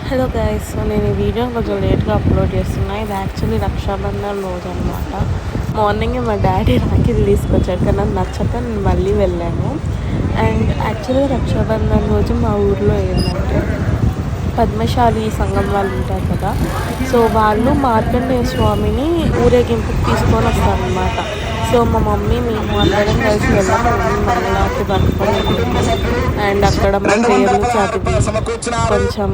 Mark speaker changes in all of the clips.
Speaker 1: Hello guys, so నేను ఈ video కొంచెం లేట్గా అప్లోడ్ చేస్తున్నా. ఇది యాక్చువల్లీ రక్షాబంధన్ రోజు అనమాట. మార్నింగే మా డాడీ రాఖీలు తీసుకొచ్చాడు, కానీ నాకు నచ్చక నేను మళ్ళీ వెళ్ళాను. అండ్ యాక్చువల్గా రక్షాబంధన్ రోజు మా ఊర్లో ఏంటంటే పద్మశాలి సంఘం వాళ్ళు ఉంటారు కదా, సో వాళ్ళు మార్కండేయ స్వామిని ఊరేగింపుకి తీసుకొని వస్తారనమాట. సో మా మమ్మీ మేము అందరం కలిసి వెళ్ళాం. మా మమ్మీ మంగళారతి పట్టుకొని వెళ్ళింది. అండ్ అక్కడ మా పేర్లు చదివి కొంచెం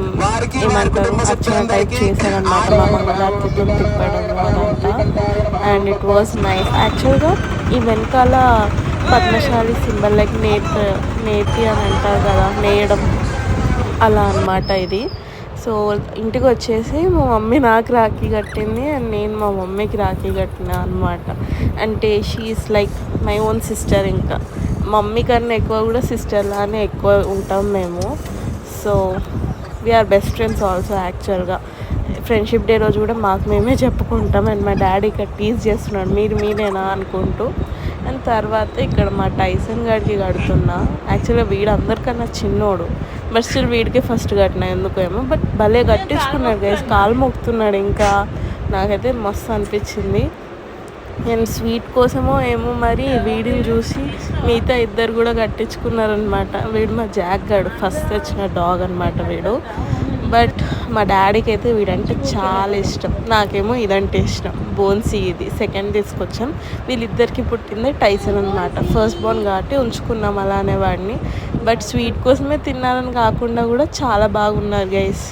Speaker 1: ఏమంటారు అర్చన టైప్ చేశారనమాట, మా మంగళారతితో తిప్పడం అదంతా. And it was nice. యాక్చువల్గా ఈ వెనకాల పద్మశాలి సింబల్ లైక్ నేతి అని అంటారు కదా, నేయడం అలా అనమాట ఇది. సో ఇంటికి వచ్చేసి మా మమ్మీ నాకు రాఖీ కట్టింది అండ్ నేను మా మమ్మీకి రాఖీ కట్టిన అనమాట. అంటే she's like my own sister. ఇంకా మమ్మీ కన్నా ఎక్కువ కూడా సిస్టర్ లానే ఎక్కువ ఉంటాం మేము. So we're best friends also. యాక్చువల్గా ఫ్రెండ్షిప్ డే రోజు కూడా మాకు మేమే చెప్పుకుంటాం. అండ్ మా డాడీ ఇక్కడ టీజ్ చేస్తున్నాడు, మీరేనా అనుకుంటూ. అండ్ తర్వాత ఇక్కడ మా టైసన్ గారికి కడుతున్నా. యాక్చువల్గా వీడు అందరికన్నా చిన్నోడు, బట్ స్టిల్ వీడికి ఫస్ట్ కట్టినా ఎందుకేమో. బట్ భలే కట్టించుకున్నాడు గైస్, కాలు మొక్కుతున్నాడు. ఇంకా నాకైతే మస్తు అనిపించింది. నేను స్వీట్ కోసమో ఏమో మరి వీడిని చూసి మిగతా ఇద్దరు కూడా కట్టించుకున్నారనమాట. వీడు మా జాక్ గాడు, ఫస్ట్ వచ్చిన డాగ్ అనమాట వీడు. బట్ మా డాడీకి అయితే వీడంటే చాలా ఇష్టం, నాకేమో ఇదంటే ఇష్టం. బోన్సీ ఇది సెకండ్ తీసుకొచ్చాం. వీళ్ళిద్దరికి పుట్టింది టైసన్ అనమాట. ఫస్ట్ బోర్న్ కాబట్టి ఉంచుకున్నాం అలానే వాడిని. బట్ స్వీట్ కోసమే తిన్నారని కాకుండా కూడా చాలా బాగున్నారు గైస్.